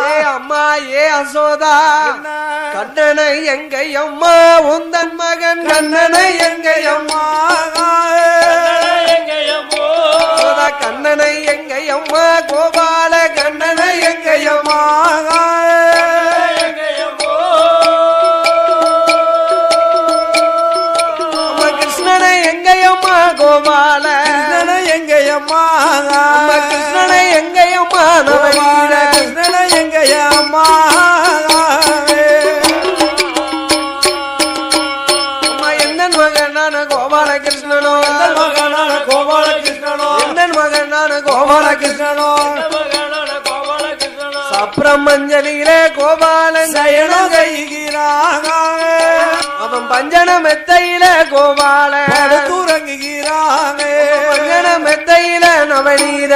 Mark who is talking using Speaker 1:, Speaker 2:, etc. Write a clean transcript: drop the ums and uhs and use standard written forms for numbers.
Speaker 1: ஏ அம்மா ஏ அசோதா கண்ணனை எங்கை அம்மா உந்தன் மகன் கண்ணனை எங்கை அம்மா கண்ணனை எங்கை அம்மா கோபால கண்ணனை எங்கை அம்மா கிருஷ்ணனை எங்கை அம்மா கோபால
Speaker 2: எங்கை அம்மா
Speaker 1: கிருஷ்ணனை எங்கை அம்மா நவீன
Speaker 2: கிருஷ்ணனை எங்கை அம்மா
Speaker 1: எந்தன் மகனான கோபால கிருஷ்ணனோ
Speaker 2: மகனான கோபால கிருஷ்ணனோ
Speaker 1: எந்தன் மகனான கோபால கிருஷ்ணனோ சப்ரமஞ்சலியிலே கோபாலன்
Speaker 2: சயனம் கைகிறாங்க
Speaker 1: அவன் பஞ்சன மெத்தையில கோபால
Speaker 2: தூரங்குகிறாங்க
Speaker 1: பஞ்சன மெத்தையில நவநீர